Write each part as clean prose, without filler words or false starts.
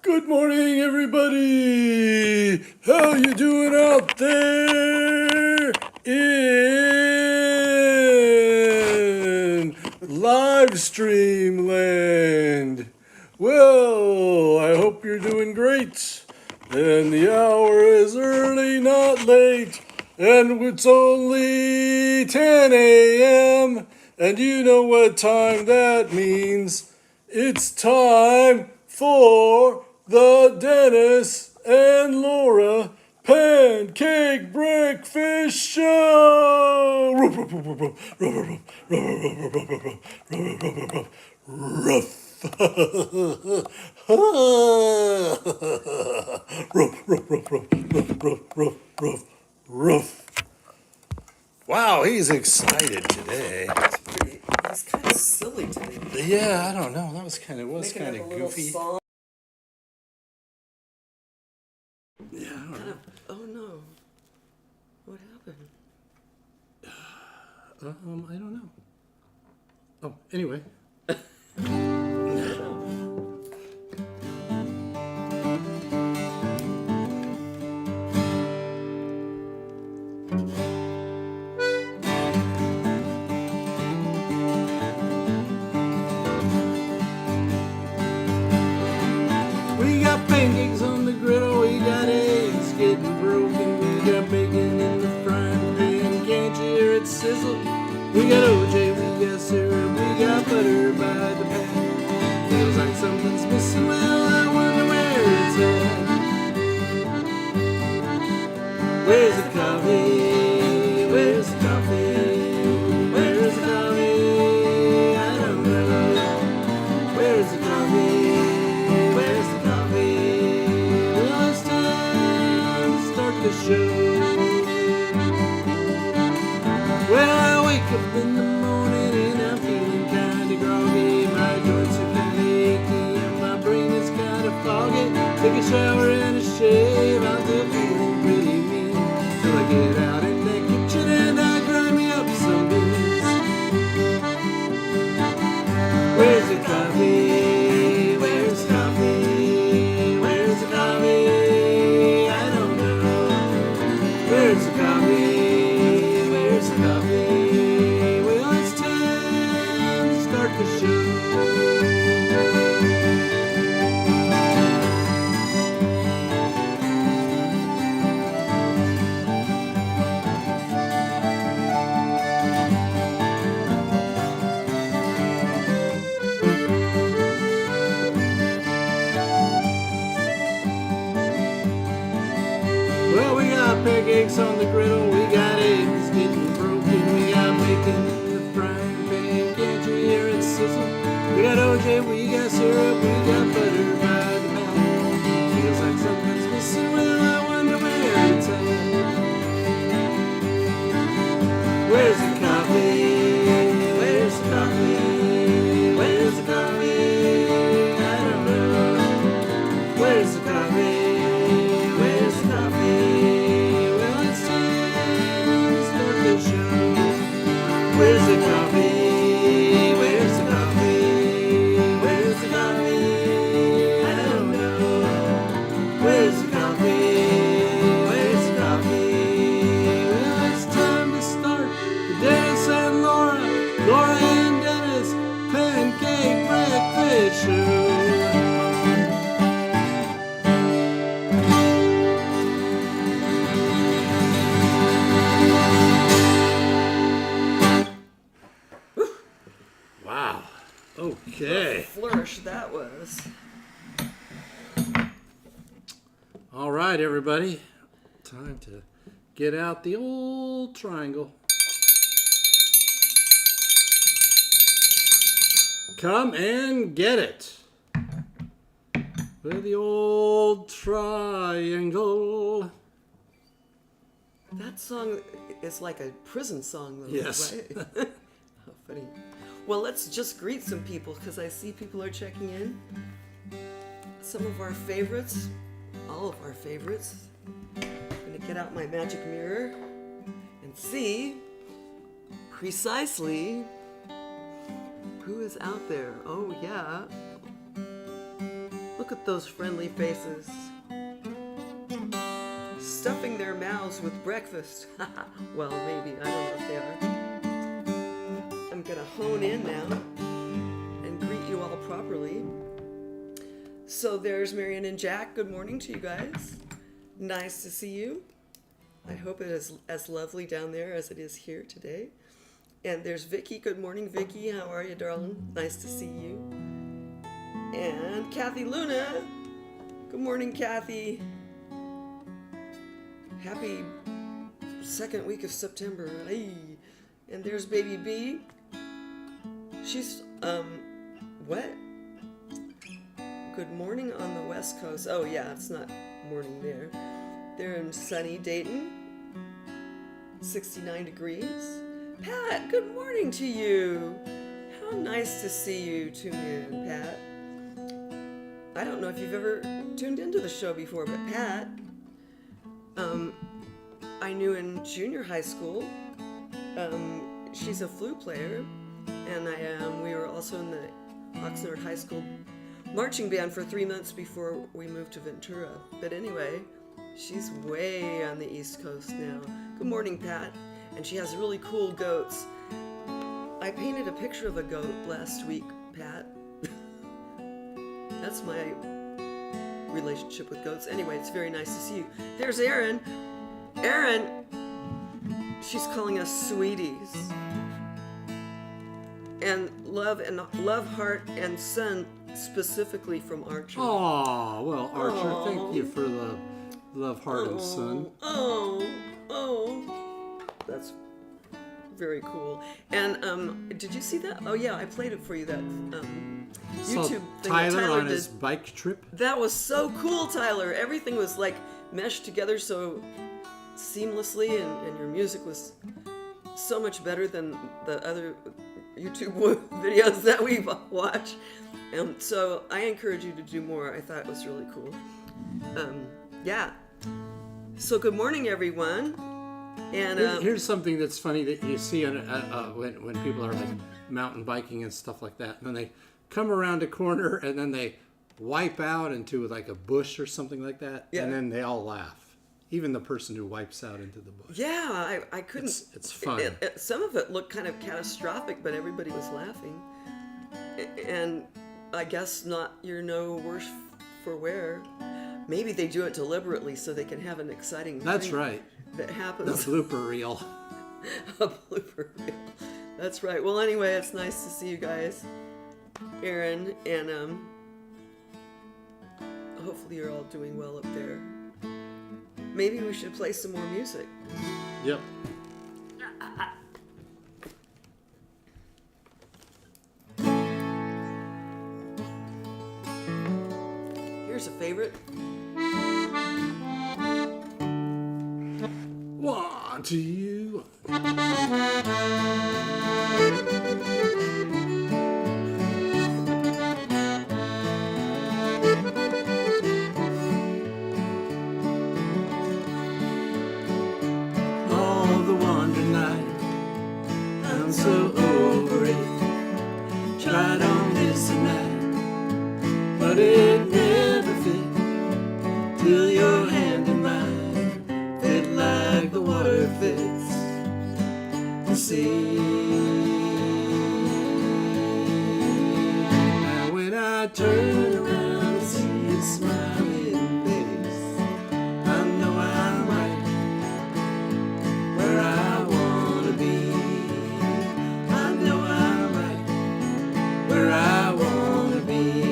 Good morning, everybody. How you doing out there in live stream land? Well, I hope you're doing great. And the hour is early, not late. And it's only 10 a.m. And you know what time that means. It's time for the Dennis and Laura Pancake Breakfast Show. Wow, he's excited today. It's kind of silly today. Yeah, I don't know. That was kind of Making up a little goofy. song. Yeah, I don't know. Oh no. What happened? I don't know. Oh, anyway. We got pancakes on the griddle, we got eggs getting broken, we got bacon in the frying pan, can't you hear it sizzle? We got OJ, we got syrup, we got butter by the pan. Feels like something's missing, well I wonder where it's at. Where's the coffee? Where's the coffee? Where's the coffee? I don't know. Where's the coffee? Where's the coffee? Well, it's time to start the show. Well, I wake up in the morning and I'm feeling kinda groggy. My joints are kinda achy and my brain is kinda foggy. Take a shower and a shave, I'm still feeling pretty mean. Till I get out in the kitchen and I grind me up some beans. Where's the coffee? Where's the coffee? Where's the coffee? I don't know. Where's the coffee? Where's the coffee? Well, it's time to start the show. Well, we got pancakes on the griddle, we got eggs getting broken, we got bacon in the frying pan, can't you hear it sizzle? We got OJ, we got syrup, we got butter by the pound. Feels like something's missing, well, I wonder where it's at. Where's the coffee? Where's the coffee? Where's the coffee? I don't know. Where's the coffee? Where's the coffee? Well, it's time to start the show. Where's the coffee? Where's the coffee? Where's the coffee? I don't know. Where's the coffee? Where's the coffee? Well, it's time to start the Dennis and Laura and Dennis Pancake Breakfast Show. Wow. Okay. Flourish that was. All right, everybody. Time to get out the old triangle. Come and get it. With the old triangle. That song is like a prison song, though. Yes. Right? How funny. Well, let's just greet some people because I see people are checking in. Some of our favorites, all of our favorites. I'm going to get out my magic mirror and see precisely who is out there. Oh, yeah. Look Look at those friendly faces. Stuffing their mouths with breakfast. Well, maybe. I don't know if they are. I'm going to hone in now and greet you all properly. So there's Marion and Jack. Good morning to you guys. Nice to see you. I hope it is as lovely down there as it is here today. And there's Vicky. Good morning, Vicky. How are you, darling? Nice to see you. And Kathy Luna. Good morning, Kathy. Happy second week of September. Ay. And there's baby B. She's, what? Good morning on the West Coast. Oh, yeah, it's not morning there. They're in sunny Dayton. 69 degrees. Pat, good morning to you. How nice to see you tune in, Pat. I don't know if you've ever tuned into the show before, but Pat, I knew in junior high school. She's a flute player, and we were also in the Oxnard High School marching band for 3 months before we moved to Ventura. But anyway, she's way on the East Coast now. Good morning, Pat. And she has really cool goats. I painted a picture of a goat last week, Pat. That's my relationship with goats. Anyway, it's very nice to see you. There's Erin. Erin, she's calling us sweeties. And love, heart, and son, specifically from Archer. Oh, well, Archer, thank you for the love, heart, and son. Oh. That's very cool. And did you see that? Oh yeah, I played it for you. That YouTube thing Tyler that Tyler on did. his bike trip. That was so cool, Tyler. Everything was like meshed together so seamlessly, and your music was so much better than the other YouTube videos that we watch. So I encourage you to do more. I thought it was really cool. Yeah. So good morning, everyone. And here's something that's funny that you see on, when people are like mountain biking and stuff like that. And then they come around a corner and then they wipe out into like a bush or something like that. Yeah. And then they all laugh. Even the person who wipes out into the bush. Yeah, I couldn't. It's fun. Some of it looked kind of catastrophic, but everybody was laughing. And I guess you're no worse for wear. Maybe they do it deliberately so they can have an exciting That's thing right. that happens. The blooper reel. A blooper reel. That's right. Well, anyway, it's nice to see you guys, Aaron, and hopefully you're all doing well up there. Maybe we should play some more music. Yep. Here's a favorite. 1, 2. All the wandering light, I'm so over it. Tried on this and that, but it never fit. Till your hand in mine fit like the water fits the sea. Now when I turn around and see your smiling face, I know I'm right where I wanna be. I know I'm right where I wanna be.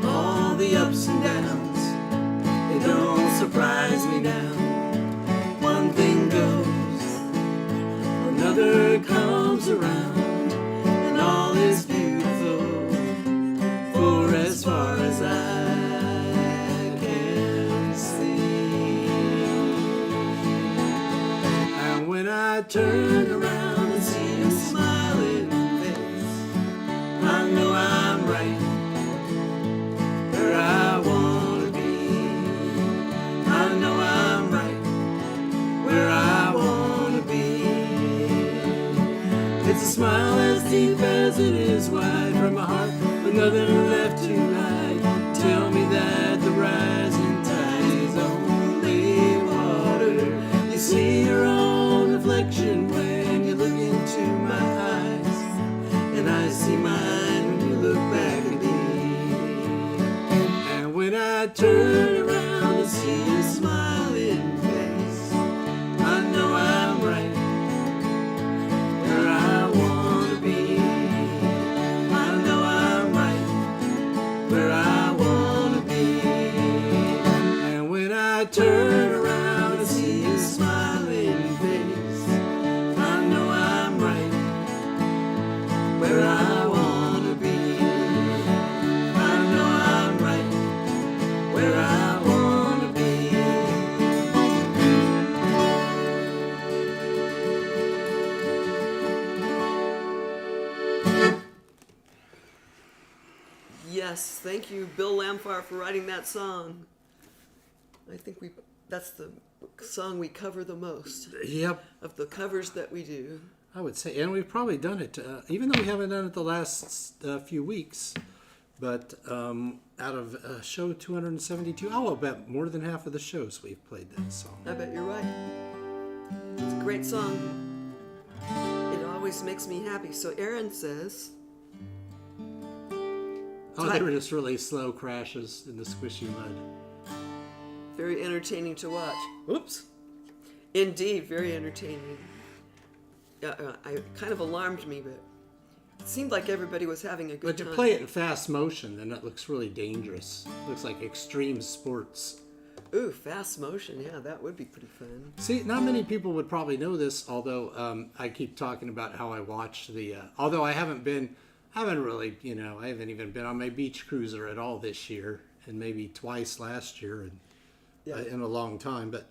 All the ups and downs, they don't surprise me now. One thing goes, another comes around, and all is beautiful, for as far as I can see. And when I turn around and see your smiling face, I know I'm right where I want desert is wide from my heart, but nothing left to hide. Tell me that the rising tide is only water. You see your own reflection when you look into my eyes, and I see mine when you look back at me. And when I turn around to see your smiling face, I know I'm right where I want to be. I know I'm right where I want to be. And when I turn around to see your smiling face, I know I'm right where I want to be. I know I'm right where I want to be. Yes, thank you, Bill Lamphar, for writing that song. I think that's the song we cover the most Yep, of the covers that we do. I would say, and we've probably done it, even though we haven't done it the last few weeks. But out of show 272, I'll bet more than half of the shows we've played that song. I bet you're right. It's a great song. It always makes me happy. So Aaron says, Oh, they were just really slow crashes in the squishy mud. very entertaining to watch. Oops. Indeed, very entertaining. I kind of alarmed me, but it seemed like everybody was having a good But to time. play it in fast motion, then it looks really dangerous. Looks like extreme sports. Ooh, fast motion. Yeah, that would be pretty fun. See, not many people would probably know this, although I keep talking about how I watch the... although I haven't really, I haven't even been on my beach cruiser at all this year, and maybe twice last year, and in a long time. But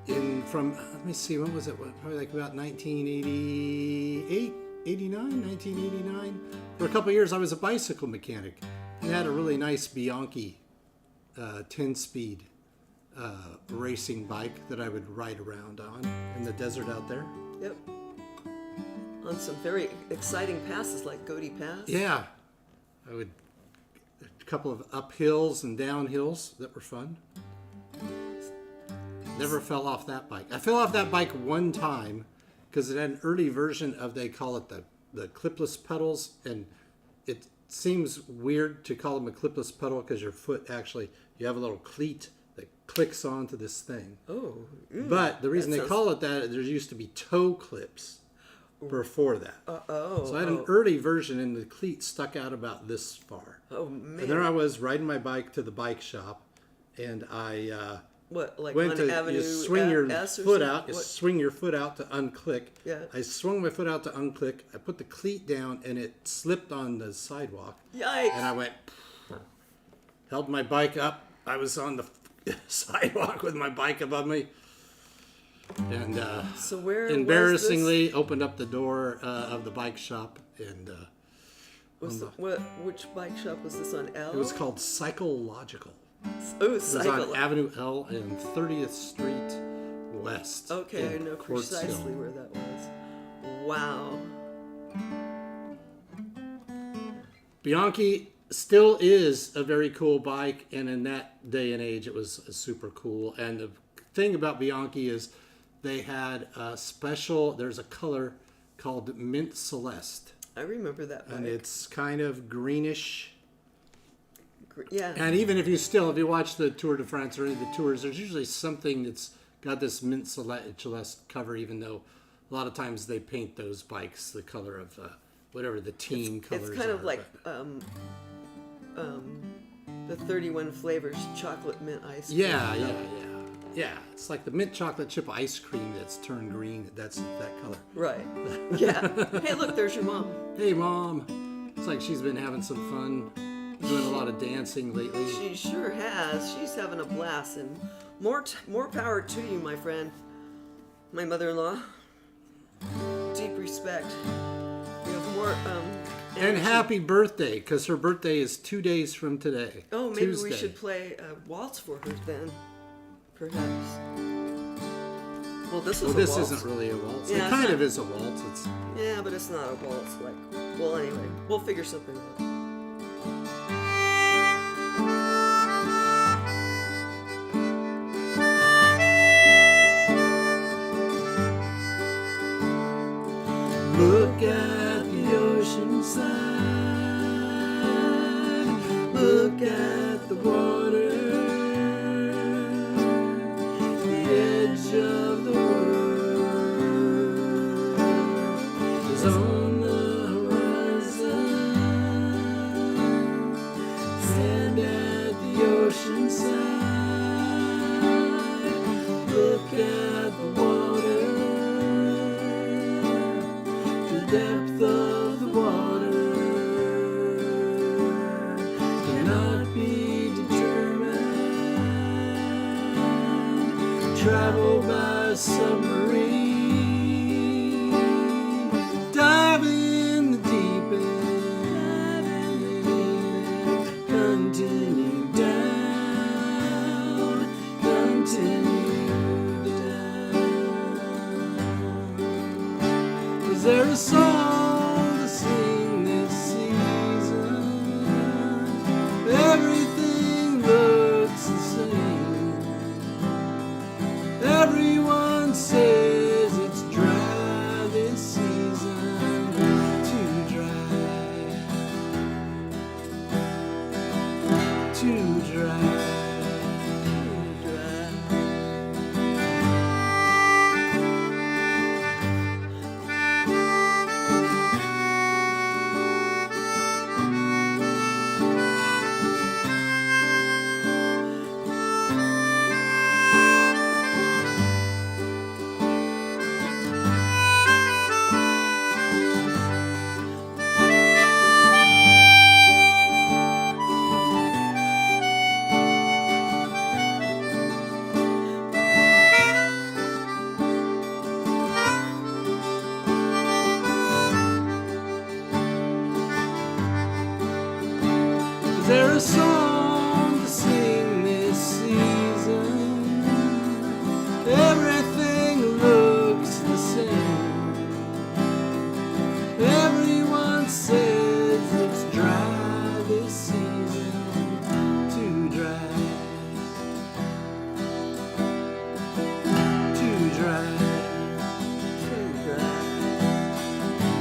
let me see, when was it? Probably like about 1988, 1989. For a couple of years, I was a bicycle mechanic, and had a really nice Bianchi 10-speed racing bike that I would ride around on in the desert out there. Yep. On some very exciting passes like Godey Pass. Yeah, a couple of uphills and downhills that were fun. Never fell off that bike. I fell off that bike one time because it had an early version of, they call it the clipless pedals, and it seems weird to call them a clipless pedal because your foot you have a little cleat that clicks onto this thing. Oh. But the reason they call it that, there used to be toe clips before that. So I had an early version, and the cleat stuck out about this far. Oh, man. And there I was riding my bike to the bike shop, and I What, like went on to Avenue swing your S or foot something? out. You What? swing your foot out to unclick. Yeah. I swung my foot out to unclick. I put the cleat down, and it slipped on the sidewalk. Yikes. And I went, held my bike up. I was on the sidewalk with my bike above me. And So where embarrassingly opened up the door of the bike shop, and which bike shop was this on? L? it was called Psychological. Oh, It was Cycle. on Avenue L and 30th Street West. Okay, I in know Quartz precisely Hill. where that was. Wow. Bianchi still is a very cool bike, and in that day and age, it was super cool. And the thing about Bianchi is they had there's a color called Mint Celeste, I remember that bike. and it's kind of greenish. Yeah. And even if you watch the Tour de France or any of the tours, there's usually something that's got this Mint Celeste cover, even though a lot of times they paint those bikes the color of whatever the team colors are. It's kind of like the 31 flavors chocolate mint ice cream. Yeah. It's like the mint chocolate chip ice cream that's turned green. That's that color. Right. Yeah. Hey, look, there's your mom. Hey, Mom. It's like she's been having some fun, doing a lot of dancing lately. She sure has. She's having a blast, and more power to you, my friend. My mother-in-law. Deep respect. We have more. And energy. happy birthday, because her birthday is 2 days from today. Oh, maybe Tuesday. we should play a waltz for her then, perhaps. Well, this is Well, a this waltz. isn't really a waltz. Yeah, It it's kind not. of is a waltz. It's Yeah, but it's not a waltz. Like, well, anyway, we'll figure something out. look at the ocean side. Look at the water. The edge of the world is on the horizon. Stand at the ocean side. Look at the water. The depth of the water cannot be determined. Travel by submarine. Dive in the deep end. Continue down. Continue down. Is there a song to sing this season? Everything looks the same. Everyone says it's dry this season. Too dry. Too dry. Is there a song to sing this season? Everything looks the same. Everyone says it's dry this season. Too dry. Too dry. Too dry.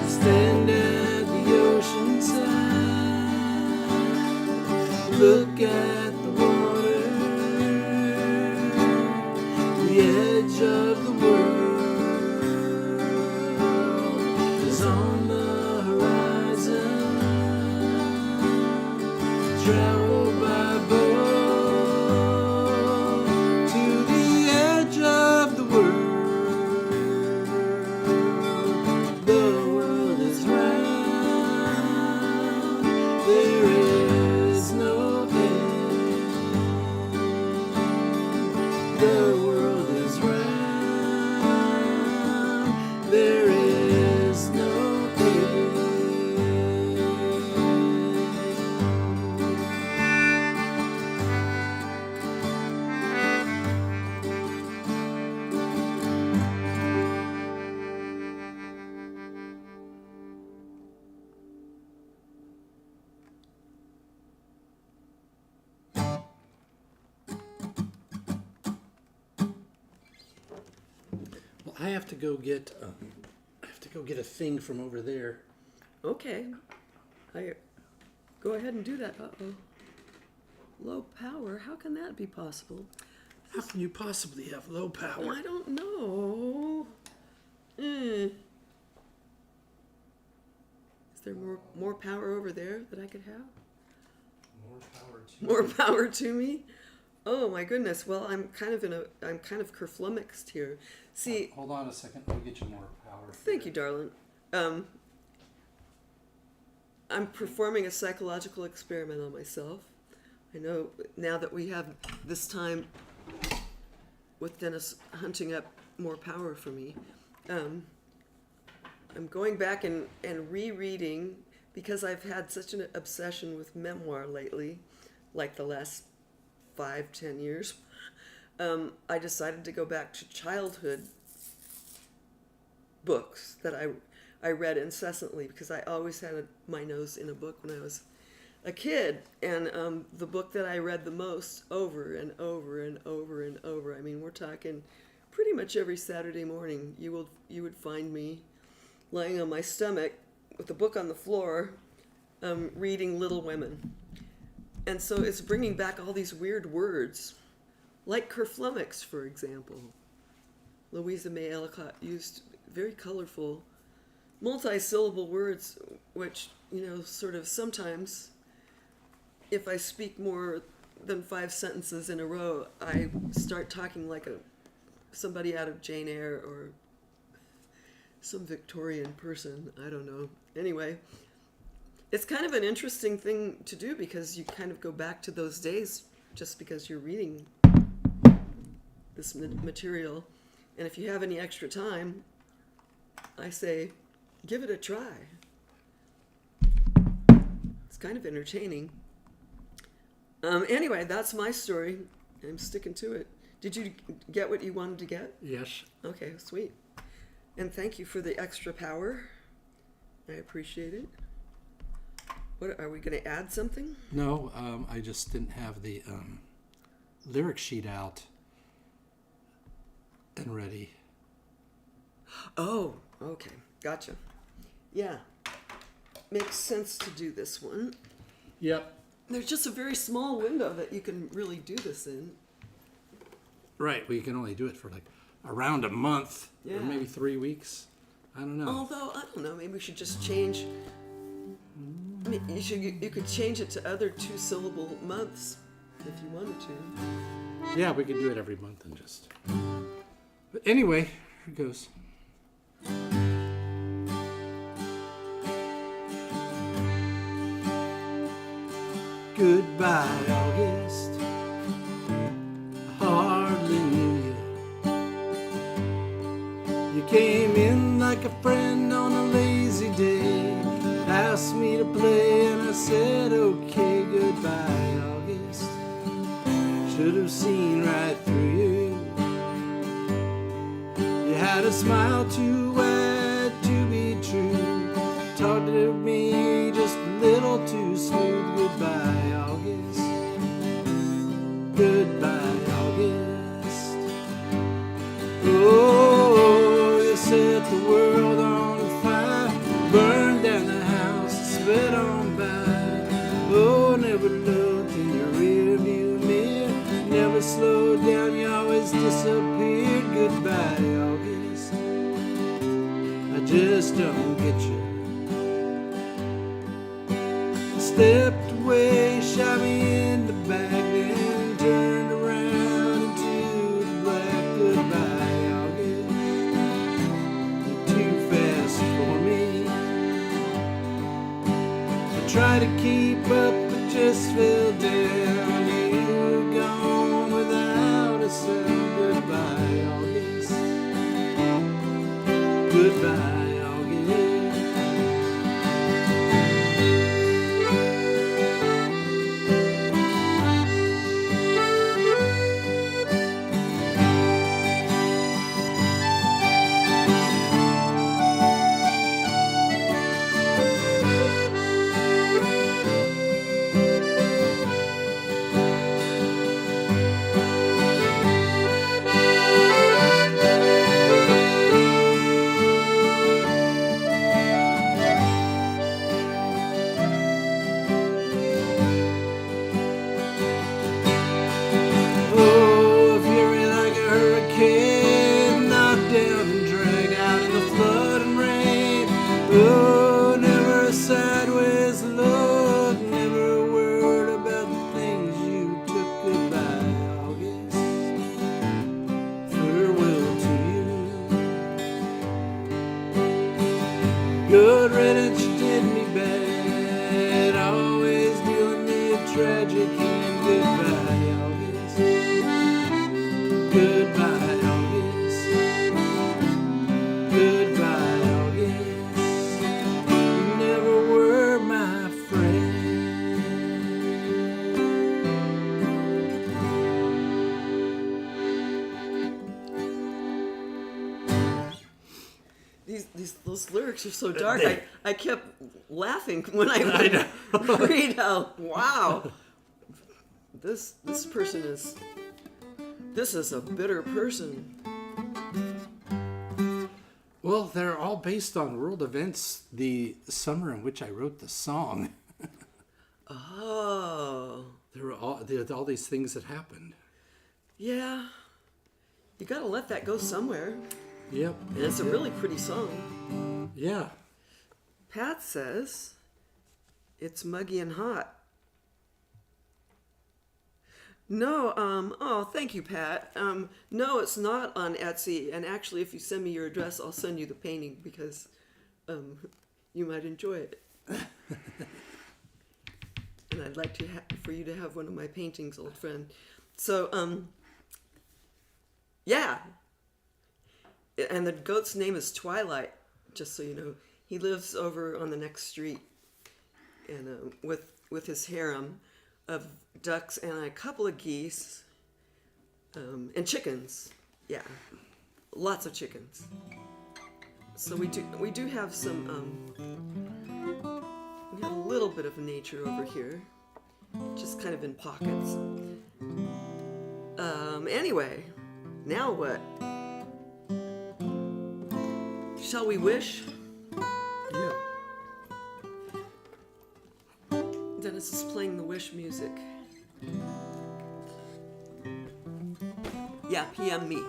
Stand at the ocean side. Look at the water. The edge of the world is on the horizon. Travel by boat to the edge of the world. The world is round. There is no end. The world is round. There is no end. Well, I have to go get a thing from over there. Okay. Go ahead and do that. Uh-oh. Low power? How can that be possible? How can you possibly have low power? I don't know. Is there more power over there that I could have? More power to More power to me? Oh my goodness. Well, I'm kind of kerflummoxed here. See, Hold on a second. I'll get you more power. thank you, darling. I'm performing a psychological experiment on myself. I know now that we have this time with Dennis hunting up more power for me. I'm going back and rereading because I've had such an obsession with memoir lately, like the last 5-10 years. I decided to go back to childhood books that I read incessantly because I always had my nose in a book when I was a kid. And the book that I read the most over and over and over and over, I mean, we're talking pretty much every Saturday morning, you would find me lying on my stomach with a book on the floor, reading Little Women. And so it's bringing back all these weird words, like kerflummix, for example. Louisa May Alcott used very colorful, multi-syllable words, which, you know, sort of sometimes, if I speak more than 5 sentences in a row, I start talking like somebody out of Jane Eyre or some Victorian person. I don't know. Anyway, it's kind of an interesting thing to do because you kind of go back to those days just because you're reading this material. And if you have any extra time, I say, give it a try. It's kind of entertaining. Anyway, that's my story. I'm sticking to it. Did you get what you wanted to get? Yes. Okay, sweet. And thank you for the extra power. I appreciate it. What are we going to add something? No, I just didn't have the lyric sheet out and ready. Oh, okay. Gotcha. Yeah. Makes sense to do this one. Yep. There's just a very small window that you can really do this in. Right. We can only do it for like around a month Yeah. or maybe 3 weeks. I don't know. Although, I don't know, maybe we should just change. I mean, you could change it to other 2-syllable months if you wanted to. Yeah, we could do it every month and just. But anyway, here goes. Goodbye, August. I hardly knew you. You came in like a friend on a lazy day. Asked me to play and I said okay. Goodbye, August. Should have seen right through you. You had a smile too wide to be true. Talked to me just a little too smooth. Goodbye, August. Goodbye, August. Oh, you set the world on fire, burned down the house, sped on by. Oh, never looked in your rearview mirror, never slowed down, you always disappeared. Goodbye, August. I just don't get you. Stepped away, shot me in the back, then turned around into the black. Goodbye, August. You're too fast for me. I tried to keep up, but just fell down. You were gone without a sound. Goodbye, August. Goodbye. those lyrics are so dark. I kept laughing when I would know. read how, wow, this person is, this is a bitter person. Well, they're all based on world events, the summer in which I wrote the song. Oh. There are all these things that happened. Yeah. You gotta let that go somewhere. Yep. And it's a really pretty song. Yeah. Pat says it's muggy and hot. No, oh, thank you, Pat. No, it's not on Etsy. And actually, if you send me your address, I'll send you the painting because you might enjoy it. And I'd like for you to have one of my paintings, old friend. So, yeah. And the goat's name is Twilight, just so you know. He lives over on the next street, and with his harem of ducks and a couple of geese, and chickens. Yeah, lots of chickens. So we do have some. We have a little bit of nature over here, just kind of in pockets. Anyway, now what? Shall we wish? Yeah. Dennis is playing the wish music. Yeah, PM me.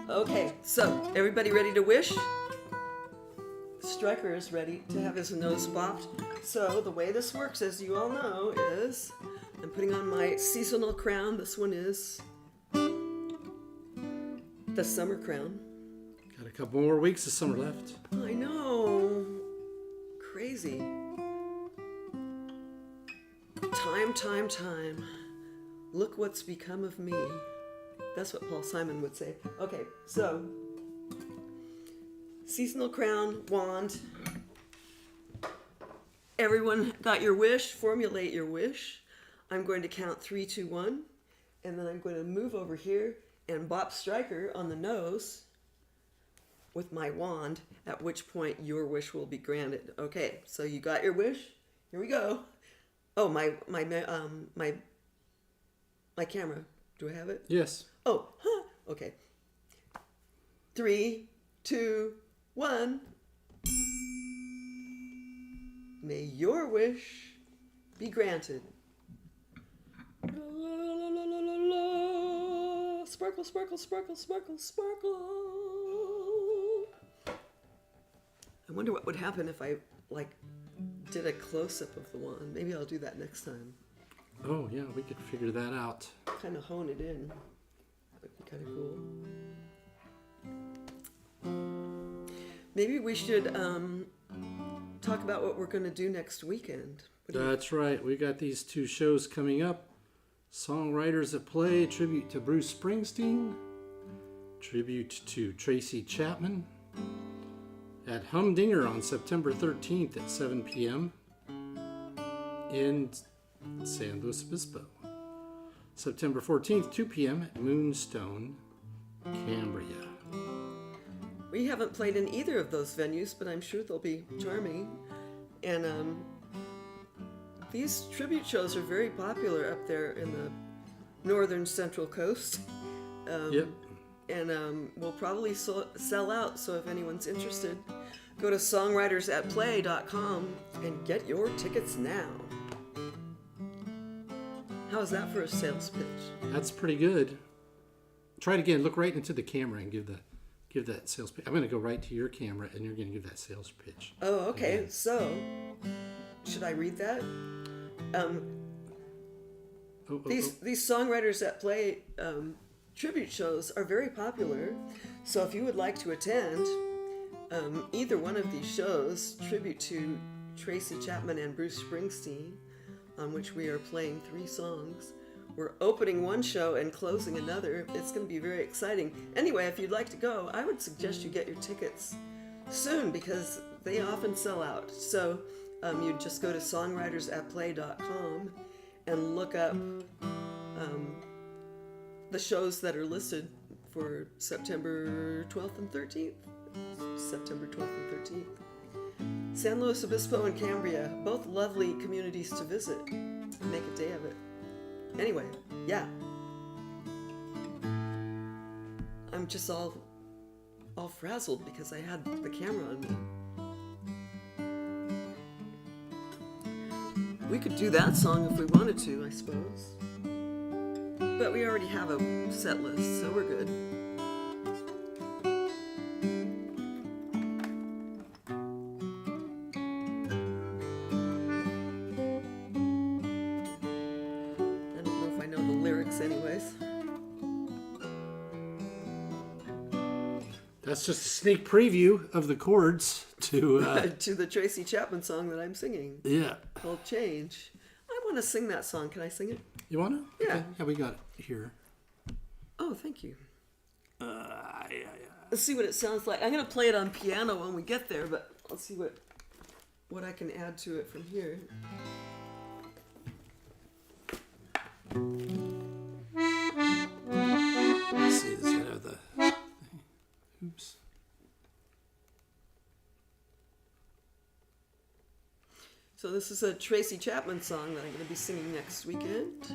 Okay, so everybody ready to wish? Stryker is ready to have his nose bopped. So the way this works, as you all know, is I'm putting on my seasonal crown. This one is the summer crown. Got a couple more weeks of summer left. I know. Crazy. Time. Look what's become of me. That's what Paul Simon would say. Okay, so seasonal crown, wand. Everyone got your wish? Formulate your wish. I'm going to count 3, 2, 1, and then I'm going to move over here and bop Stryker on the nose with my wand, at which point your wish will be granted. Okay, so you got your wish? Here we go. Oh, my camera. Do I have it? Yes. Oh, huh. Okay. 3, 2, 1. May your wish be granted. La, la, la, la, la, la, la. Sparkle, sparkle, sparkle, sparkle, sparkle. I wonder what would happen if I did a close-up of the wand. Maybe I'll do that next time. Oh, yeah, we could figure that out. Kind of hone it in. That'd be kind of cool. Maybe we should talk about what we're going to do next weekend. That's right. We got these 2 shows coming up. Songwriters at Play, tribute to Bruce Springsteen, tribute to Tracy Chapman, at Humdinger on September 13th at 7 p.m. in San Luis Obispo. September 14th, 2 p.m. at Moonstone, Cambria. We haven't played in either of those venues, but I'm sure they'll be charming. And these tribute shows are very popular up there in the northern central coast. Yep. And we'll probably sell out, so if anyone's interested, go to songwritersatplay.com and get your tickets now. How's that for a sales pitch? That's pretty good. Try it again. Look right into the camera and give that sales pitch. I'm going to go right to your camera, and you're going to give that sales pitch. Oh, okay. Again. So, should I read that? These Songwriters at Play tribute shows are very popular. So if you would like to attend either one of these shows, tribute to Tracy Chapman and Bruce Springsteen, on which we are playing 3 songs. We're opening one show and closing another. It's going to be very exciting. Anyway, if you'd like to go, I would suggest you get your tickets soon because they often sell out. So you just go to songwritersatplay.com and look up the shows that are listed for September 12th and 13th. September 12th and 13th. San Luis Obispo and Cambria, both lovely communities to visit. Make a day of it. Anyway, yeah. I'm just all frazzled because I had the camera on me. We could do that song if we wanted to, I suppose. But we already have a set list, so we're good. I don't know if I know the lyrics anyways. That's just a sneak preview of the chords to... to the Tracy Chapman song that I'm singing. Yeah. Called Change. I want to sing that song. Can I sing it? You want to? Yeah. Okay. Yeah, we got it here. Oh, thank you. Yeah. Let's see what it sounds like. I'm going to play it on piano when we get there, but let's see what I can add to it from here. Let's see, does that have the... Oops. So this is a Tracy Chapman song that I'm going to be singing next weekend.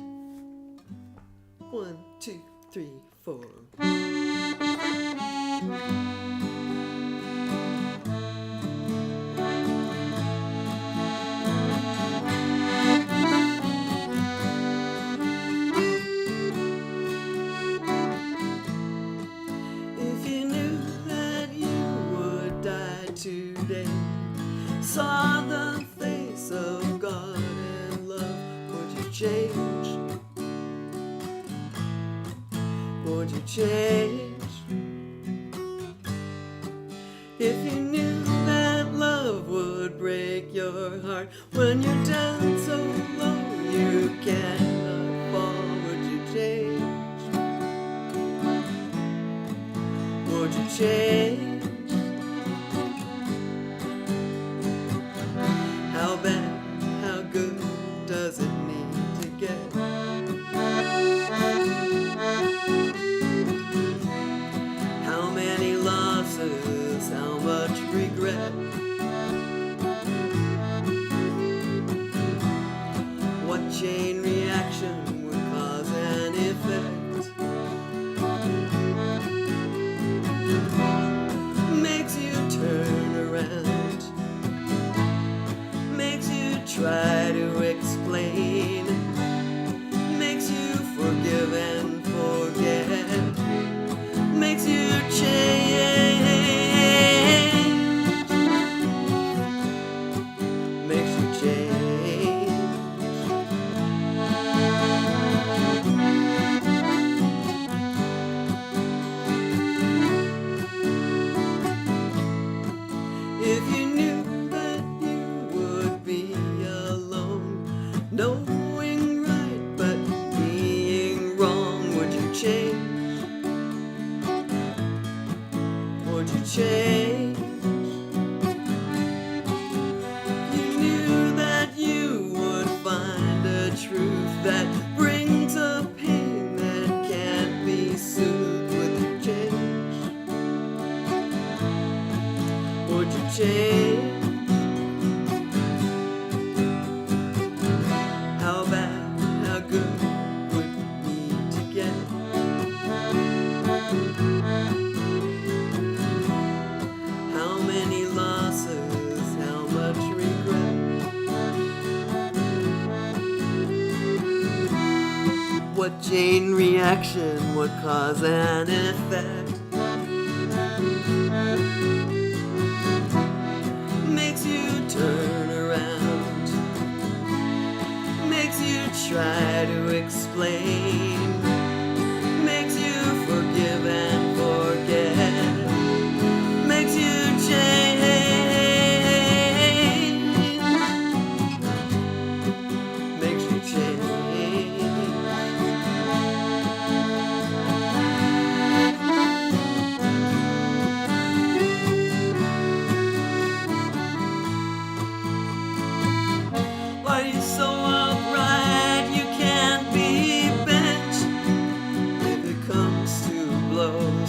1, 2, 3, 4. If you knew that you would die today, saw the face of God and love, would you change? Would you change? If you knew that love would break your heart when you're down so low you cannot fall, would you change? Would you change? How bad, how good does it need to get? How many losses, how much regret? What chain reaction would cause an effect? Makes you turn around, makes you try to explain, makes you forgive and forget, makes you change, makes you change. If you knew that you would be alone, knowing right but being wrong, would you change? Would you change? You knew that you would find a truth that brings a pain that can't be soothed. Would you change? Would you change? How bad, how good would you need to get? How many losses, how much regret? What chain reaction would cause an effect? Makes you turn around, makes you try to explain, makes you forgive and forget, makes you change, makes you change. Why are you so upright? You can't be bent if it comes to blows.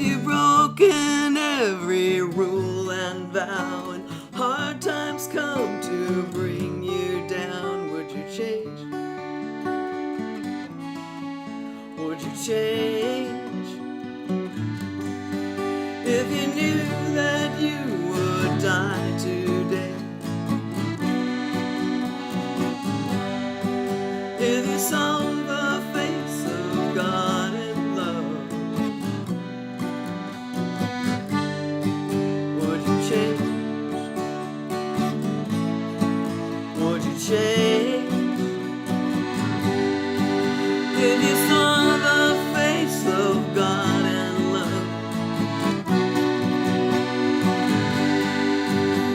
you've broken every rule and vow, and hard times come to bring you down, would you change? Would you change? If you knew that you would die today, if you saw the face of God in love, would you change? Would you change? If you saw the face of God in love,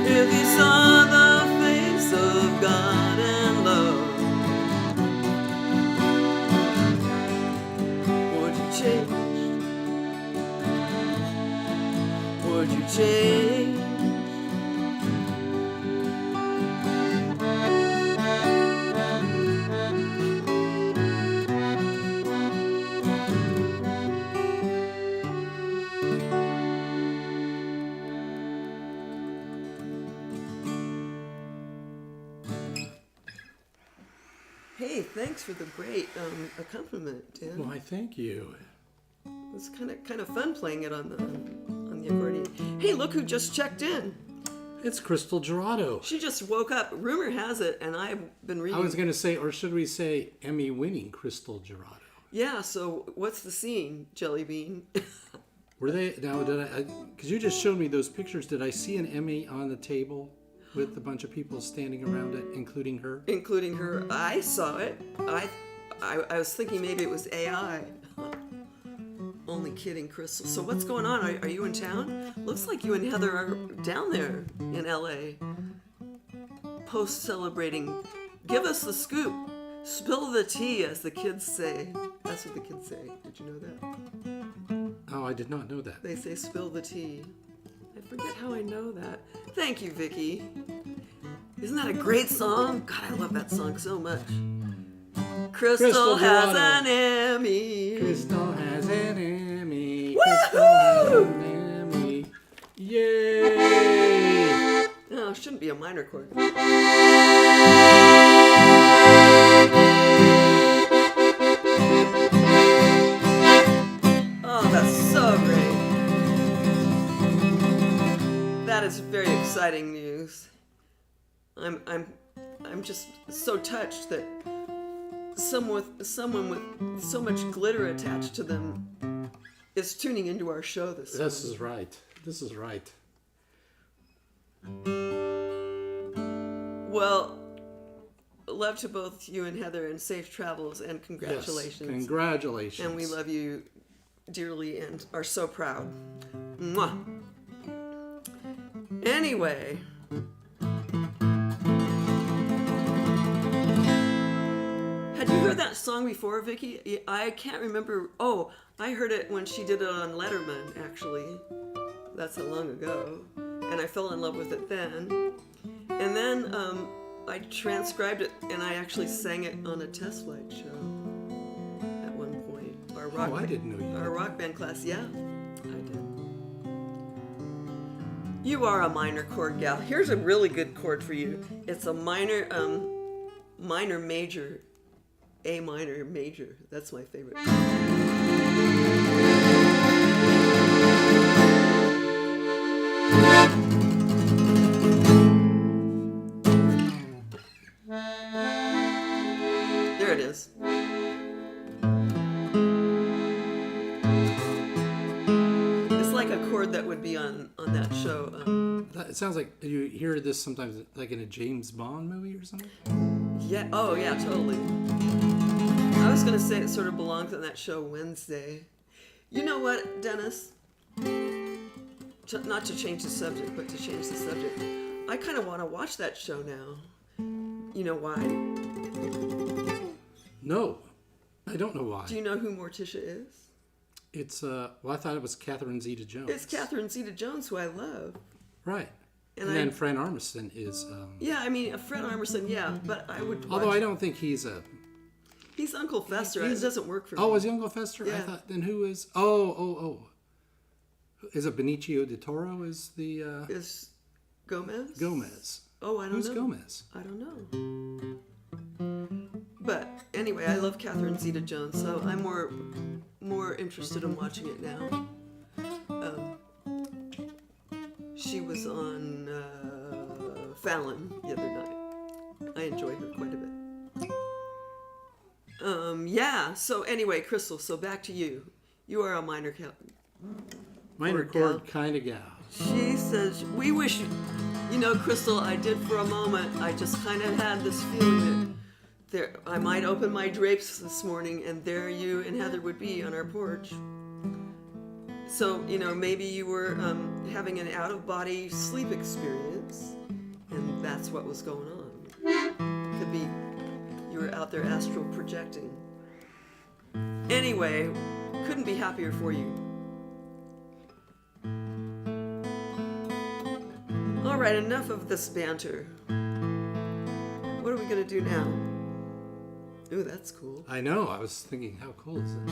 if you saw the face of God in love, would you change? Would you change? Hey, thanks for the great accompaniment, Dan. Why, thank you. It was kind of fun playing it on the accordion. Hey, look who just checked in. It's Crystal Gerardo. She just woke up. Rumor has it, and I've been reading. I was going to say, or should we say Emmy-winning Crystal Gerardo? Yeah, so what's the scene, Jelly Bean? Were they, now, because you just showed me those pictures, did I see an Emmy on the table with a bunch of people standing around it, including her? Including her. I saw it. I was thinking maybe it was AI. Only kidding, Crystal. So what's going on? Are you in town? Looks like you and Heather are down there in LA. Post-celebrating. Give us the scoop. Spill the tea, as the kids say. That's what the kids say. Did you know that? Oh, I did not know that. They say spill the tea. I forget how I know that. Thank you, Vicky. Isn't that a great song? God, I love that song so much. Crystal has an Emmy. Crystal has an Emmy. Woo-hoo! Crystal has an Emmy. Yay! No, it shouldn't be a minor chord. Oh, that's so great. That is very exciting news. I'm just so touched that someone with so much glitter attached to them is tuning into our show this morning. This is right. This is right. Well, love to both you and Heather, and safe travels, and congratulations. Yes, congratulations. And we love you dearly and are so proud. Mwah. Anyway. Had you heard that song before, Vicky? I can't remember. Oh, I heard it when she did it on Letterman, actually. That's how long ago. And I fell in love with it then. And then I transcribed it, and I actually sang it on a test flight show at one point. I didn't know you Our did. rock band class, yeah. I did. You are a minor chord gal. Here's a really good chord for you. It's a minor major. A minor major. That's my favorite. There it is. It's like a chord that would be on that show. It sounds like you hear this sometimes like in a James Bond movie or something. Yeah. Oh, yeah. Totally. I was gonna say it sort of belongs on that show Wednesday. You know what, Dennis? Not to change the subject, but to change the subject. I kind of want to watch that show now. You know why? No, I don't know why. Do you know who Morticia is? It's well, I thought it was Catherine Zeta-Jones. It's Catherine Zeta-Jones, who I love. Right. And then Fran Armisen is. Yeah, I mean, Fred Armisen, yeah, but I would. Although I don't think he's a. He's Uncle Fester. It doesn't work for me. Oh, was he Uncle Fester? Yeah. I thought. Then who is? Oh. Is it Benicio del Toro? Is the Is Gomez? Gomez? Oh, I don't Who's know. Gomez? I don't know. But anyway, I love Catherine Zeta-Jones, so I'm more interested in watching it now. She was on Fallon the other night. I enjoy her quite a bit. Yeah. So anyway, Crystal. So back to you. You are a minor Minor chord chord kind of gal. She says, we wish, Crystal, I did for a moment. I just kind of had this feeling that I might open my drapes this morning and there you and Heather would be on our porch. So, maybe you were having an out-of-body sleep experience and that's what was going on. Could be you were out there astral projecting. Anyway, couldn't be happier for you. All right, enough of this banter. What are we going to do now? Ooh, that's cool. I know. I was thinking, how cool is it?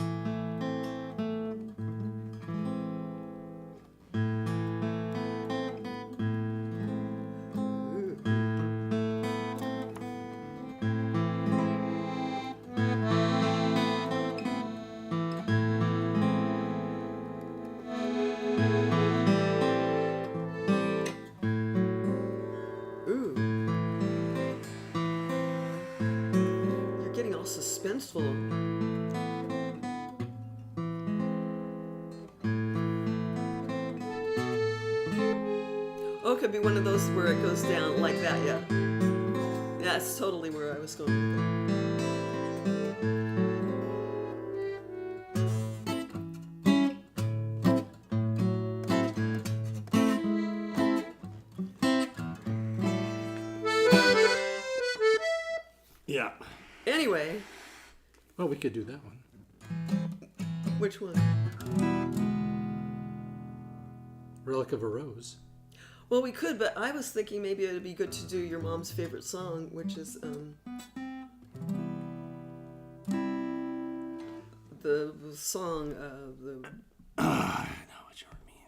Suspenseful. Oh, it could be one of those where it goes down like that, yeah. That's totally where I was going with that. Yeah. Anyway. Well, we could do that one. Which one? Relic of a Rose. Well, we could, but I was thinking maybe it would be good to do your mom's favorite song, which is the song the. I know what you mean.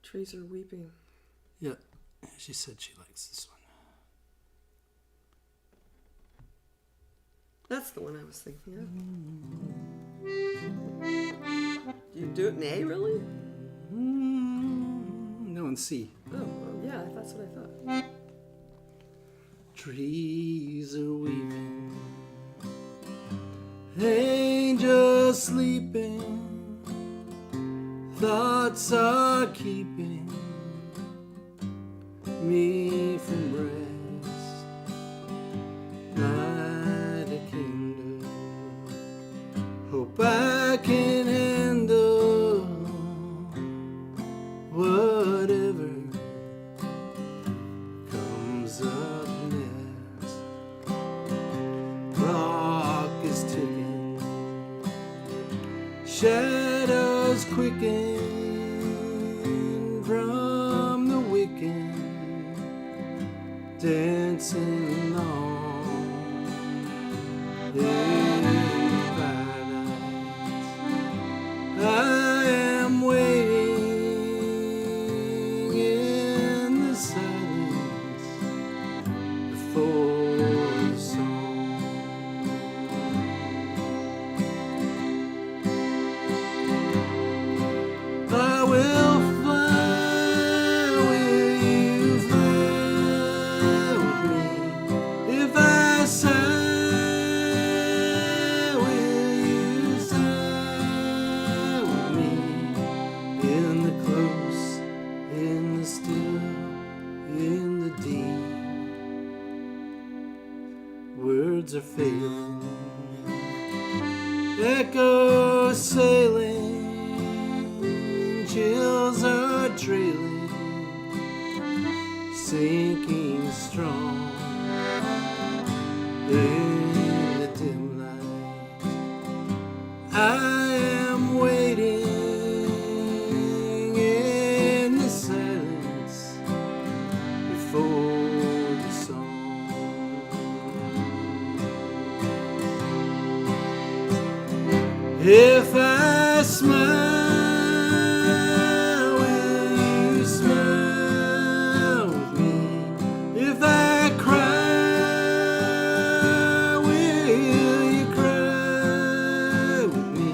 Trees are weeping. Yeah, she said she likes this one. That's the one I was thinking of. You do it in A, really? No, in C. Oh, well, yeah, that's what I thought. Trees are weeping, angels sleeping, thoughts are keeping me from rest. Hope I can handle whatever comes up next. Clock is ticking, shadows quicken from the wicked, dancing along. I am waiting in the silence before the song. I will fly where you fly with me. If I sigh, words are failing, echoes sailing, chills are trailing, sinking strong in the dim light. I am waiting in the silence before the song. If I smile, will you smile with me? If I cry, will you cry with me?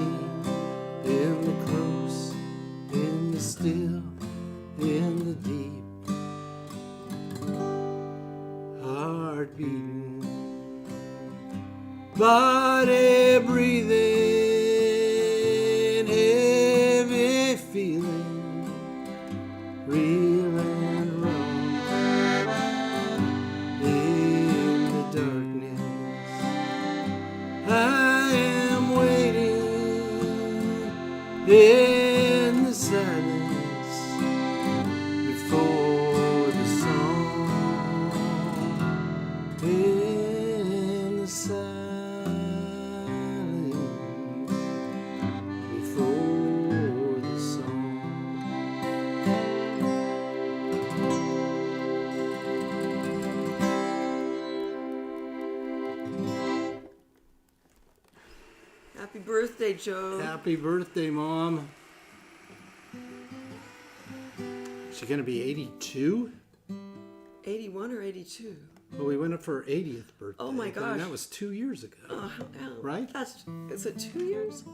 In the close, in the still, in the deep, heart beating, body breathing, heavy feeling, real and wrong. In the darkness, I am waiting. In the silence, before the song. In the silence, before the song. Happy birthday, Joe. Happy birthday, Mom. She's gonna be 82? 81 or 82? Well, we went up for her 80th birthday. Oh my and gosh. that was 2 years ago. Right? Is it 2 years?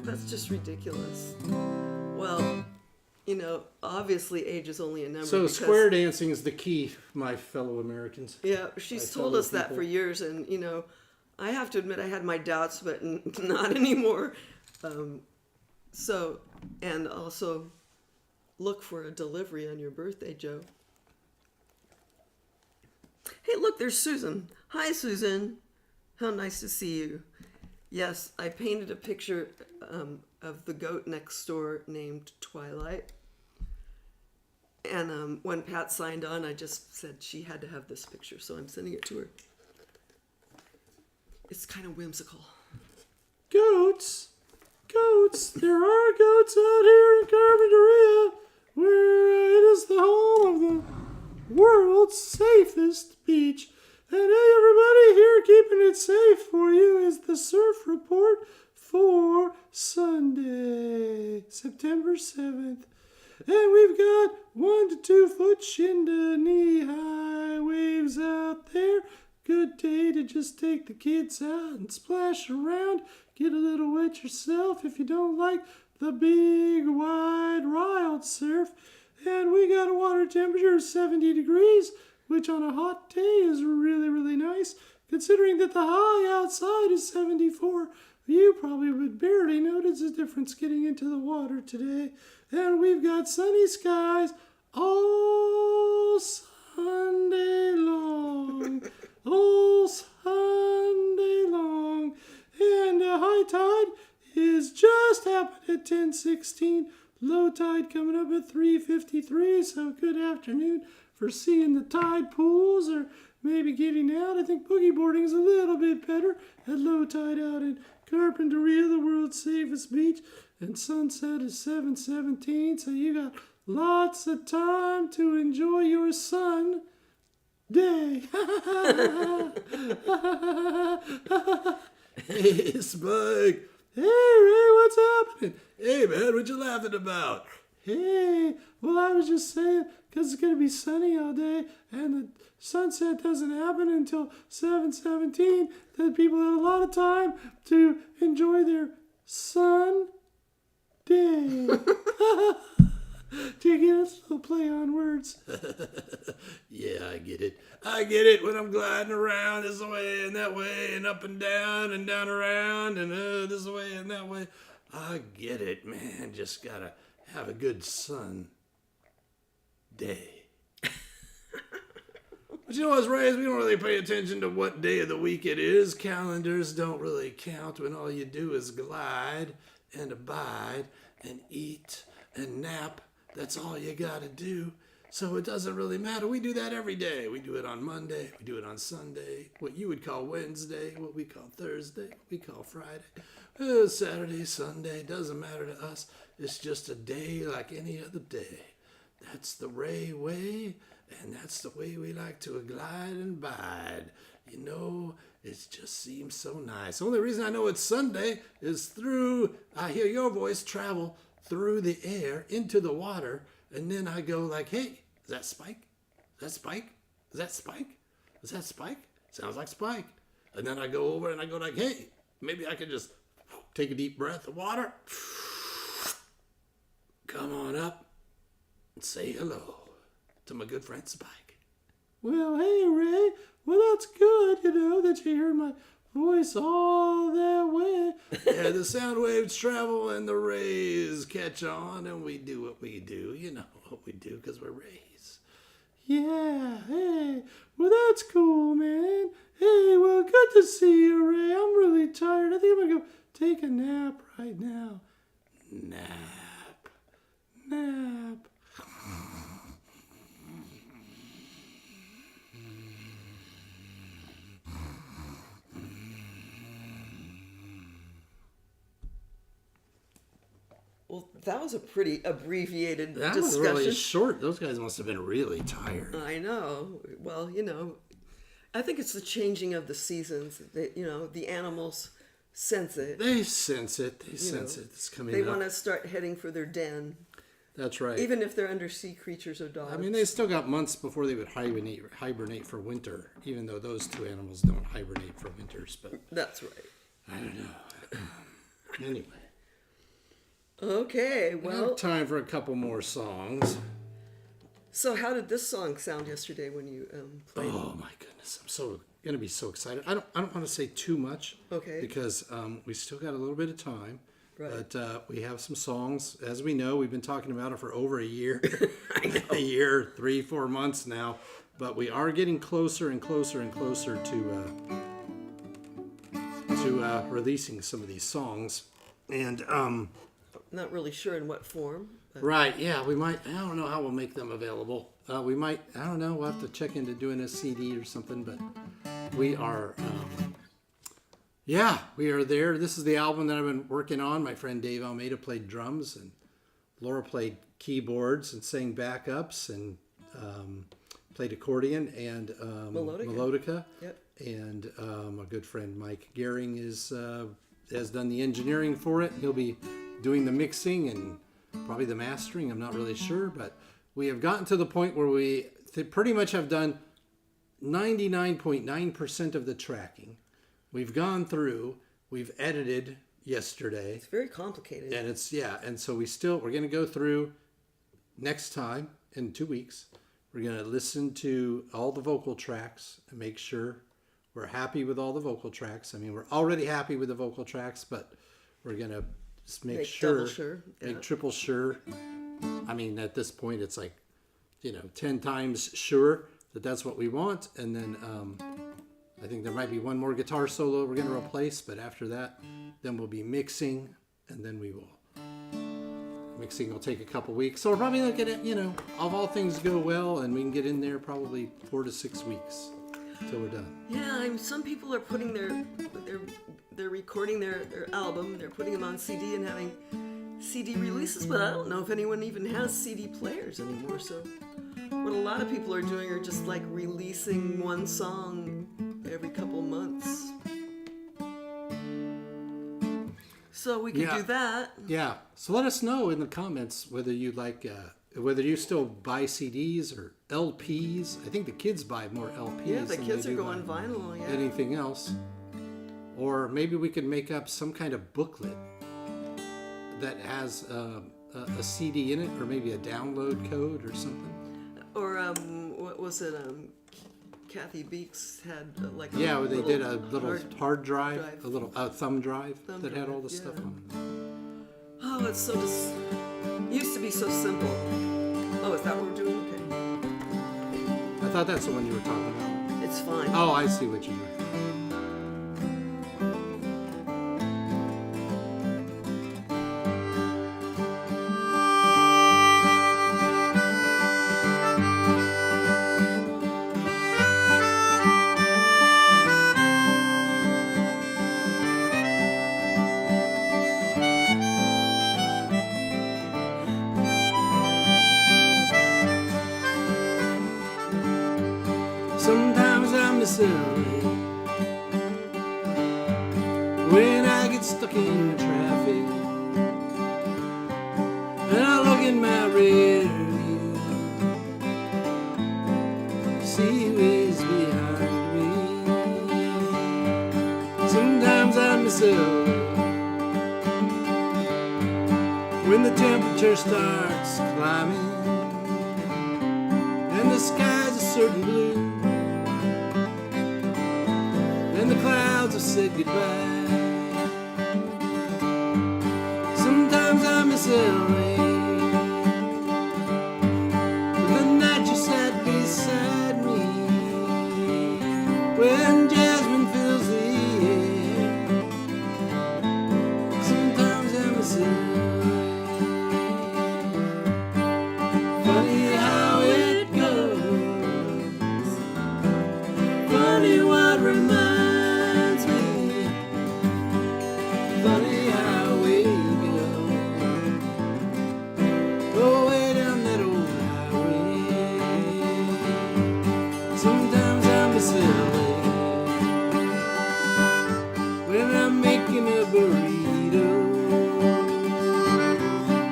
That's just ridiculous. Well, obviously age is only a number. So because- square dancing is the key, my fellow Americans. Yeah, she's My told fellow us that people. for years, and I have to admit I had my doubts, but not anymore. And also look for a delivery on your birthday, Joe. Hey, look, there's Susan. Hi, Susan. How nice to see you. Yes, I painted a picture of the goat next door named Twilight. And when Pat signed on, I just said she had to have this picture, so I'm sending it to her. It's kind of whimsical. Goats. Goats. There are goats out here in Carpinteria, where it is the home of the world's safest beach. And hey, everybody, here keeping it safe for you is the surf report for Sunday, September 7th. And we've got 1 to 2 foot shin to knee high waves out there. Good day to just take the kids out and splash around. Get a little wet yourself if you don't like the big, wide, wild surf. And we got a water temperature of 70 degrees, which on a hot day is really, really nice. Considering that the high outside is 74, you probably would barely notice the difference getting into the water today. And we've got sunny skies all Sunday long. All Sunday long. And the high tide is just happened at 10:16. Low tide coming up at 3:53. So good afternoon for seeing the tide pools or maybe getting out. I think boogie boarding is a little bit better at low tide out in Carpinteria, the world's safest beach. And sunset is 7:17. So you got lots of time to enjoy your sun day. Hey, Spike. Hey, Ray, what's happening? Hey, man, what you laughing about? Hey, well, I was just saying, because it's going to be sunny all day, and the sunset doesn't happen until 7:17, that people have a lot of time to enjoy their sun day. Do you get a little play on words? Yeah, I get it. I get it when I'm gliding around this way and that way and up and down around and this way and that way. I get it, man. Just gotta have a good sun day. But you know what's right? We don't really pay attention to what day of the week it is. Calendars don't really count when all you do is glide and abide and eat and nap. That's all you gotta do. So it doesn't really matter. We do that every day. We do it on Monday. We do it on Sunday. What you would call Wednesday. What we call Thursday. What we call Friday. Saturday, Sunday. Doesn't matter to us. It's just a day like any other day. That's the Ray way. And that's the way we like to glide and bide You know, it just seems so nice. The only reason I know it's Sunday is I hear your voice travel through the air into the water, and then I go like, hey, is that Spike? Is that Spike? Is that Spike? Is that Spike? Sounds like Spike. And then I go over and I go like, hey, maybe I could just take a deep breath of water. Come on up and say hello to my good friend Spike. Well, hey, Ray. Well, that's good, that you hear my voice all that way. Yeah, the sound waves travel and the rays catch on, and we do what we do. You know what we do because we're rays. Yeah, hey. Well, that's cool, man. Hey, well, good to see you, Ray. I'm really tired. I think I'm going to go take a nap right now. Nap. Well, that was a pretty abbreviated That discussion. was really short. Those guys must have been really tired. I know. Well, I think it's the changing of the seasons. The animals sense it. They sense it. It's coming They up. want to start heading for their den. That's right. Even if they're undersea creatures or dogs. I mean, they still got months before they would hibernate for winter, even though those two animals don't hibernate for winters. But that's right. I don't know. Anyway. Okay, We well. have time for a couple more songs. So how did this song sound yesterday when you played? Oh my goodness, I'm gonna be so excited. I don't want to say too much. Okay. Because we still got a little bit of time. Right. But we have some songs. As we know, we've been talking about it for over a year. I know. A year, 3-4 months now. But we are getting closer and closer and closer to releasing some of these songs. And Not really sure in what form. But right, yeah, we might. I don't know how we'll make them available. We might. I don't know. We'll have to check into doing a CD or something. But we are. Yeah, we are there. This is the album that I've been working on. My friend Dave Almeida played drums, and Laura played keyboards and sang backups and played accordion and melodica. Yep. And my good friend Mike Gehring has done the engineering for it. He'll be doing the mixing and probably the mastering. I'm not really sure, but we have gotten to the point where we pretty much have done 99.9% of the tracking. We've gone through, we've edited yesterday. It's very complicated. And and so we're going to go through next time in 2 weeks. We're going to listen to all the vocal tracks and make sure we're happy with all the vocal tracks. I mean, we're already happy with the vocal tracks, but we're going to just make sure, double sure, make triple sure. I mean, at this point, it's like, 10 times sure that that's what we want. And then I think there might be one more guitar solo we're going to replace, but after that, then we'll be mixing, and then mixing will take a couple weeks. So we're probably looking at, if all things go well, and we can get in there probably 4 to 6 weeks till we're done. Yeah, some people are putting they're recording their album, they're putting them on CD and having CD releases, but I don't know if anyone even has CD players anymore. So what a lot of people are doing are just like releasing one song every couple months. So we could do that. Yeah. So let us know in the comments whether you whether you still buy CDs or LPs. I think the kids buy more LPs. Yeah, the than kids they are do going vinyl. Yeah. anything else. Or maybe we could make up some kind of booklet that has a CD in it, or maybe a download code or something. Or what was it? Kathy Beeks had they did a little hard drive, a little thumb drive Thumb that had drive, all the stuff on it. Oh, it's used to be so simple. Oh, is that what we're doing? Okay. I thought that's the one you were talking about. It's fine. Oh, I see what you mean. silly when I get stuck in traffic and I look in my rear view to see who is behind me. Sometimes I miss early when the temperature starts climbing and the sky's a certain blue and the clouds have said goodbye. Sometimes I miss LA, but the night you sat beside me when jasmine fills the air. Sometimes I miss LA. Funny how it goes, funny what reminds me, funny how we go way down that old highway. Sometimes I miss LA when I'm making a burrito.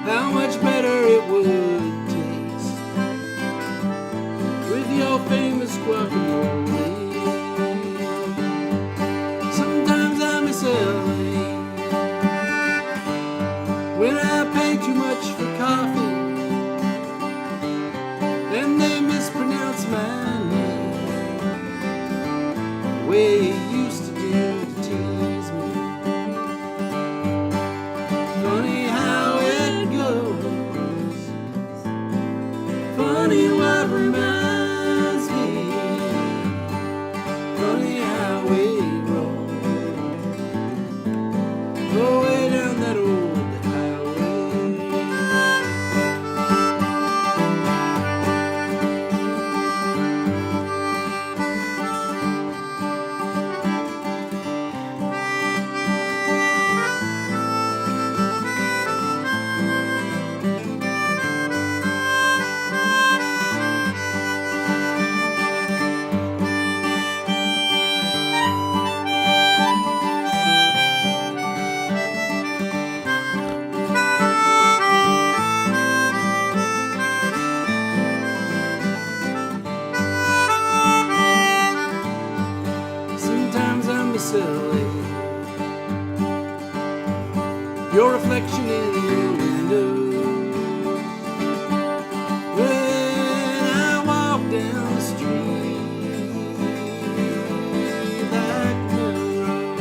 How much better it would taste with your famous guacamole. Sometimes I miss LA when I pay too much for coffee and they mispronounce my name the way you used to do to tease me. Funny how it goes, funny what reminds me, funny how we roll way down that old highway. Sometimes I miss LA, your reflection in your window when I walk down the street like the road.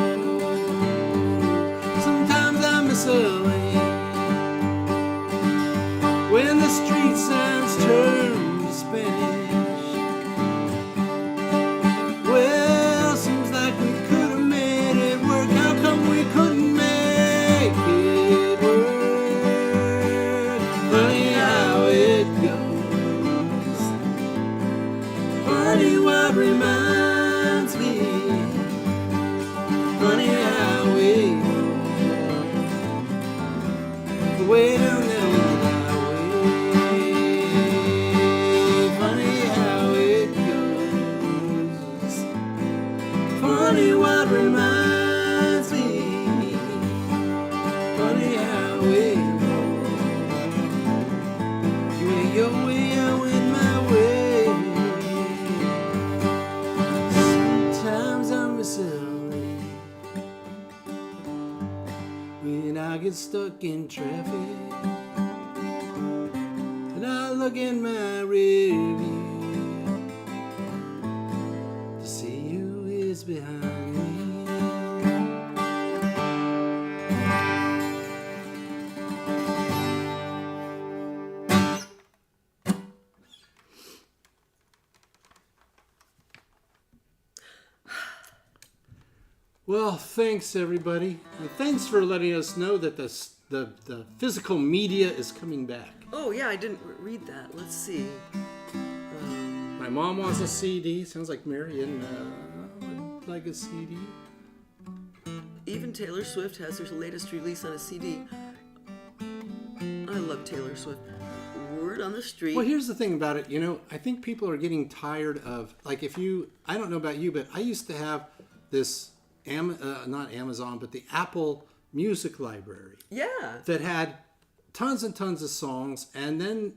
Sometimes I miss LA when the street signs turn to Spanish. Well, seems like we could have made it work. How come we couldn't make it work? Funny how it goes, funny what reminds me, funny how we go way down that old highway. Funny how it goes, funny what reminds me, funny how we roll. You went your way, I went my way. Sometimes I miss LA when I get stuck in traffic and I look in my rear view to see who is behind me. Well, thanks everybody, and thanks for letting us know that the physical media is coming back. Oh yeah, I didn't read that. Let's see. My mom wants a CD. Sounds like Marion would like a CD. Even Taylor Swift has her latest release on a CD. I love Taylor Swift. Word on the street. Well, here's the thing about it. I think people are getting tired of, like, I don't know about you, but I used to have this, not Amazon, but the Apple Music Library. Yeah. That had tons and tons of songs, and then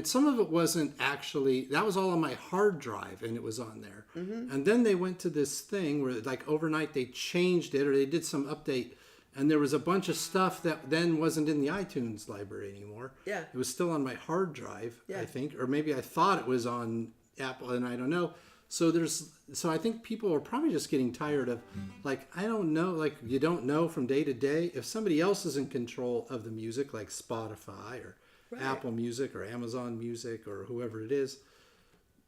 some of it wasn't actually, that was all on my hard drive, and it was on there. Mm-hmm. And then they went to this thing where, like, overnight they changed it, or they did some update, and there was a bunch of stuff that then wasn't in the iTunes library anymore. Yeah. It was still on my hard drive, yeah. I think, or maybe I thought it was on Apple, and I don't know. So I think people are probably just getting tired of, like, I don't know, like, you don't know from day to day. If somebody else is in control of the music, like Spotify or right. Apple Music or Amazon Music or whoever it is,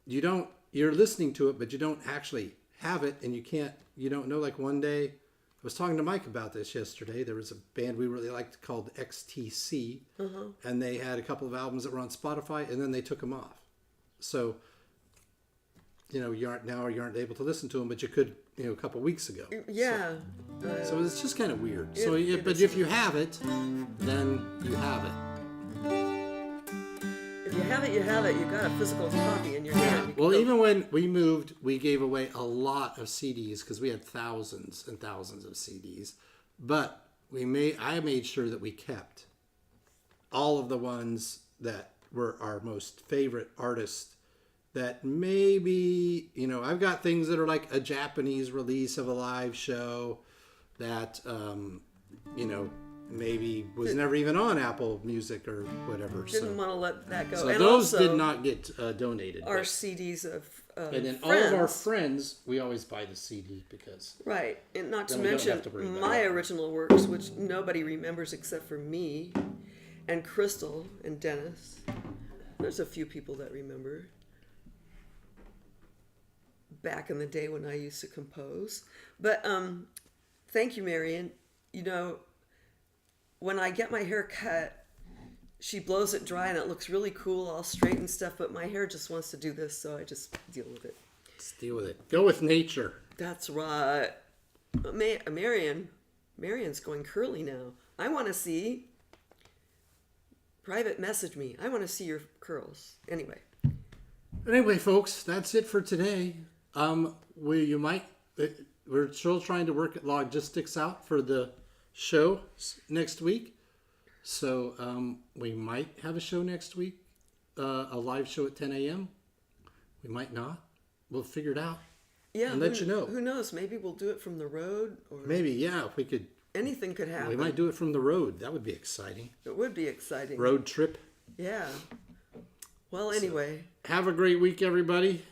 you're listening to it, but you don't actually have it, and you don't know. Like, one day, I was talking to Mike about this yesterday. There was a band we really liked called XTC, and they had a couple of albums that were on Spotify, and then they took them off. So, you aren't able to listen to them, but you could, a couple weeks ago. Yeah. So it's just kind of weird. But if you have it, then you have it. If you have it, you have it. You got a physical copy in your hand. Well, even when we moved, we gave away a lot of CDs because we had thousands and thousands of CDs. But I made sure that we kept all of the ones that were our most favorite artists. That maybe, I've got things that are like a Japanese release of a live show that, maybe was never even on Apple Music or whatever. Didn't want to let that go. So and those also, did not get donated. Our CDs of and then friends. all of our friends, we always buy the CD because... Right, and not to we don't mention have to worry about my it. original works, which nobody remembers except for me, and Crystal, and Dennis. There's a few people that remember. Back in the day when I used to compose. But thank you, Marion. When I get my hair cut, she blows it dry and it looks really cool, all straight and stuff, but my hair just wants to do this, so I just deal with it. Just deal with it. Go with nature. That's right. Marion's going curly now. I want to see. Private message me. I want to see your curls. Anyway, folks, that's it for today. We're still trying to work logistics out for the show next week. So we might have a show next week, a live show at 10 a.m. We might not. We'll figure it out. Yeah, and let you know. Who knows? Maybe we'll do it from the road. Or maybe, yeah, if we could. Anything could happen. We might do it from the road. That would be exciting. It would be exciting. Road trip. Yeah. Well, anyway. So, have a great week, everybody.